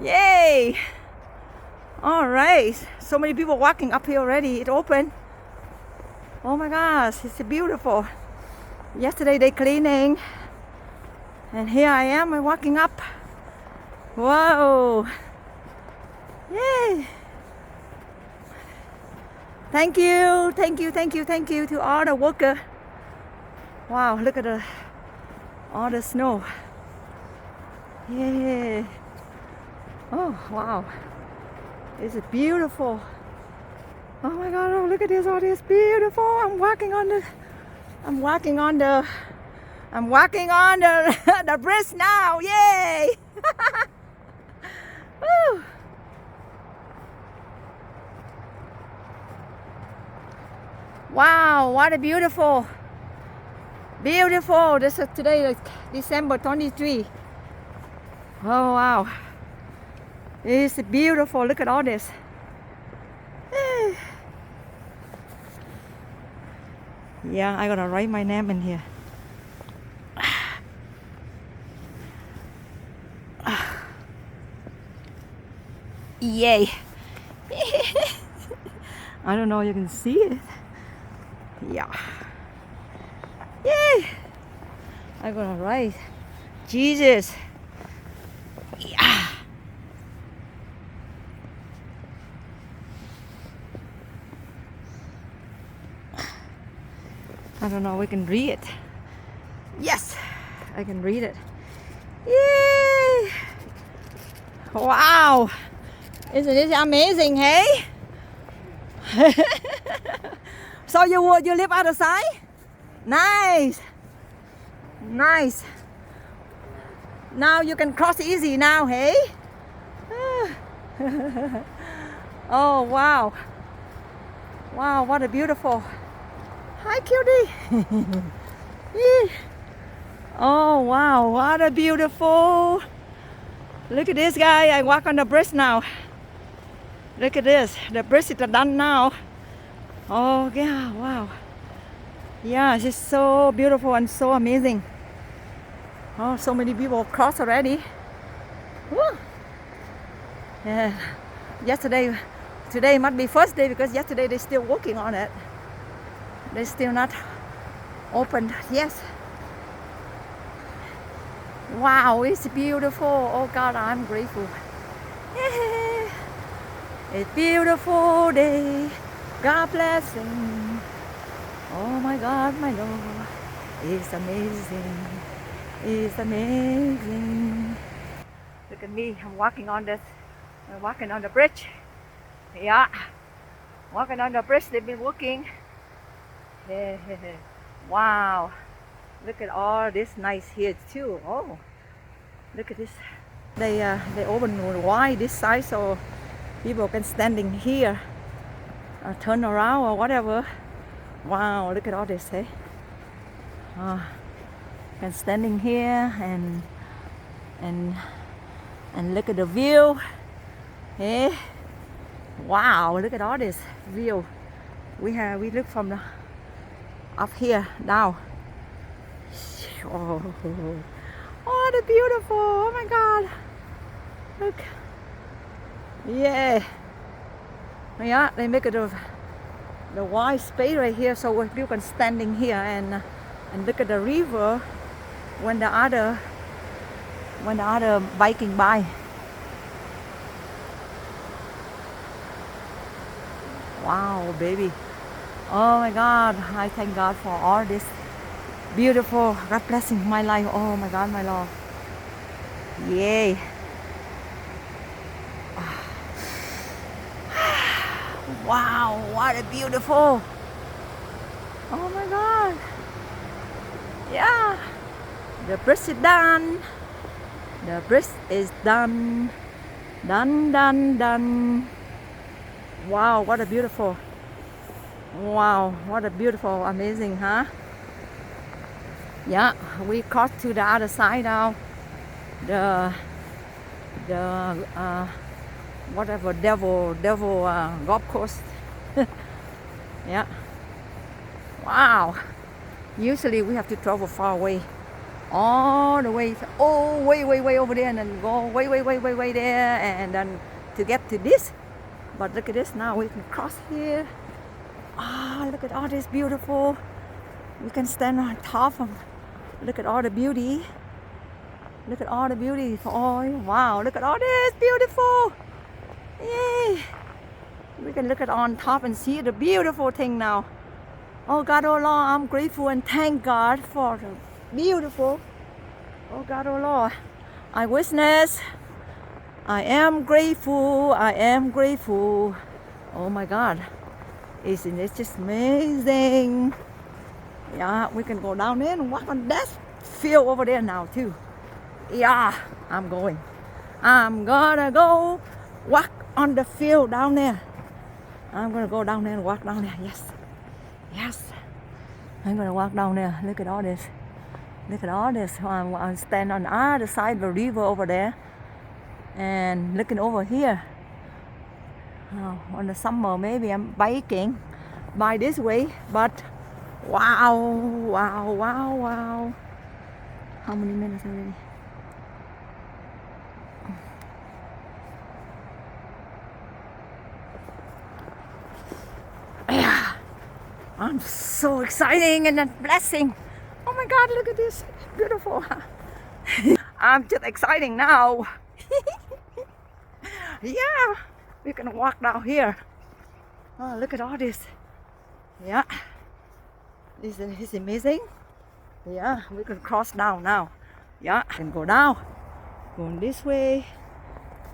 Yay! All right, so many people walking up here already. It opened. Oh my gosh, it's beautiful. Yesterday they cleaning, and here I am. I'm walking up. Whoa! Yay! Thank you, thank you, thank you, thank you to all the workers. Wow, look at all the snow. Yeah. Oh wow, it's beautiful. Oh my God! Oh, look at this! Oh, this beautiful. I'm walking on the the bridge now. Yay! Woo. Wow, what a beautiful. This is today, like December 23. Oh wow, it's beautiful. Look at all this. Yeah, I gotta write my name in here. Yay! I don't know if you can see it. Yeah. Yay! I gotta write. Jesus. Yeah. I don't know, we can read it. Yes, I can read it. Yay! Wow! Isn't it amazing, hey? So you live outside? Nice! Nice! Now you can cross easy now, hey? Oh wow! Wow, what a beautiful. Hi, cutie. Oh wow, what a beautiful. Look at this guy. I walk on the bridge now. Look at this. The bridge is done now. Oh yeah, wow. Yeah, it's just so beautiful and so amazing. Oh, so many people crossed already. Woo. Yeah. Today must be first day because yesterday they're still working on it. They're still not opened. Yes. Wow, it's beautiful. Oh God, I'm grateful. Yeah. It's beautiful day. God blessing. Oh my God, my Lord. It's amazing. It's amazing. Look at me. I'm walking on the bridge. Yeah. Walking on the bridge. They've been working. Yeah. Wow, look at all this nice here too. Oh, look at this. They open wide this side so people can standing here, turn around or whatever. Wow, look at all this, hey. Can standing here and look at the view. Hey, wow, look at all this view. We look from the up here now. Oh, what a beautiful. Oh my God, look. Yeah, yeah, they make it the wide space right here so people can standing here and look at the river when the other biking by. Wow, baby. Oh my God, I thank God for all this beautiful. God blessing my life. Oh my God, my Lord. Yay. Wow, what a beautiful. Oh my God. Yeah. The bridge is done. The bridge is done. Done. Wow, what a beautiful. Wow, what a beautiful, amazing, huh? Yeah, we crossed to the other side now. The whatever devil golf course. Yeah. Wow. Usually we have to travel far away all the way, way over there, and then go way there, and then to get to this. But look at this now, we can cross here. Look at all this beautiful. We can stand on top of, look at all the beauty. Look at all the beauty. Oh, wow, look at all this beautiful. Yay. We can look at on top and see the beautiful thing now. Oh God, oh Lord, I'm grateful and thank God for the beautiful. Oh God, oh Lord, I witness. I am grateful. I am grateful. Oh my God, isn't it just amazing? Yeah, we can go down there and walk on that field over there now too. Yeah, I'm going. I'm gonna go walk on the field down there. I'm gonna go down there and walk down there. Yes, yes. I'm gonna walk down there. Look at all this. Look at all this. I'm standing on the other side of the river over there, and looking over here. On the summer, maybe I'm biking by this way, but wow, wow, wow, wow. How many minutes already? I'm so exciting and a blessing. Oh my God, look at this. Beautiful. I'm just exciting now. Yeah, we can walk down here. Oh, look at all this. Yeah. Isn't this amazing? Yeah, we can cross down now. Yeah, and go down. Going this way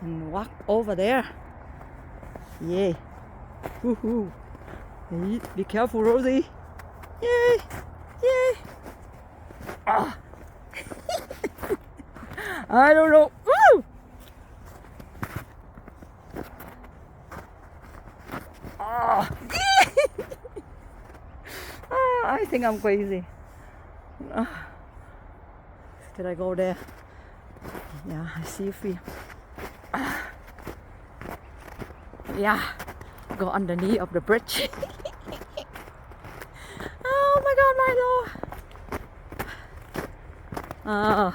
and walk over there. Yay. Woohoo. Be careful, Rosie. Yay! Yay! Oh. I don't know. Woo! Oh. I think I'm crazy. Should I go there? Yeah, I see if we. Yeah, go underneath of the bridge. Oh my God, my Lord! Oh,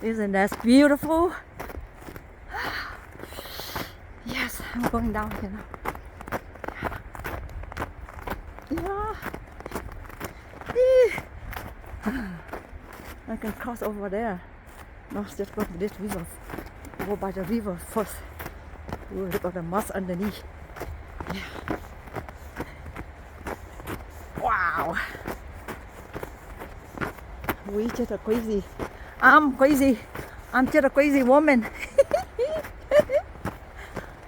isn't that beautiful? Yes, I'm going down here now. Yeah. I can cross over there. No, just go to this river. Go by the river first. Ooh, look at the moss underneath. Yeah. Wow. We just are crazy. I'm crazy. I'm just a crazy woman.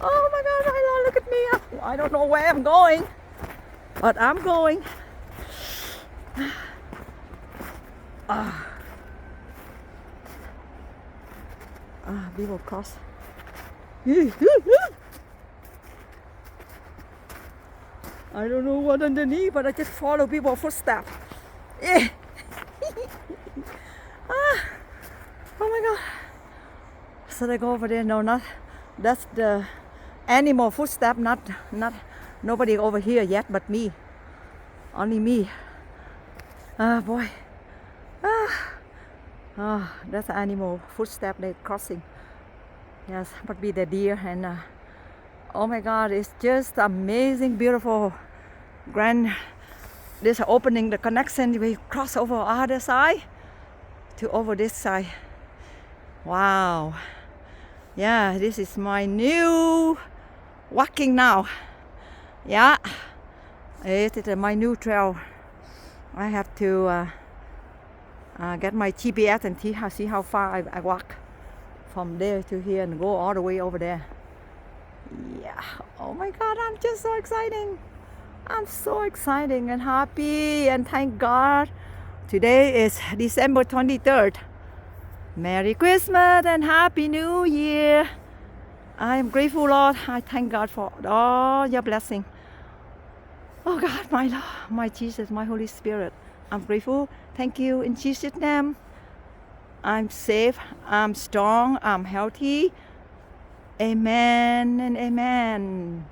Oh my God, my Lord, look at me. I don't know where I'm going, but I'm going. People cross. I don't know what underneath, but I just follow people's footsteps. Yeah. Oh my God. So I go over there. No, not. That's the animal footstep. Not nobody over here yet, but me. Only me. Boy. That's the animal footstep they're crossing. Yes, but be the deer and oh my God, it's just amazing, beautiful, grand. This opening the connection. We cross over other side to over this side. Wow. Yeah, this is my new walking now. Yeah, it is my new trail. I have to get my GPS and see how far I walk from there to here and go all the way over there. Yeah. Oh my God, I'm just so exciting. I'm so exciting and happy and thank God. Today is December 23rd. Merry Christmas and Happy New Year. I am grateful, Lord. I thank God for all your blessing. Oh God, my Lord, my Jesus, my Holy Spirit. I'm grateful. Thank you in Jesus' name. I'm safe, I'm strong, I'm healthy. Amen and amen.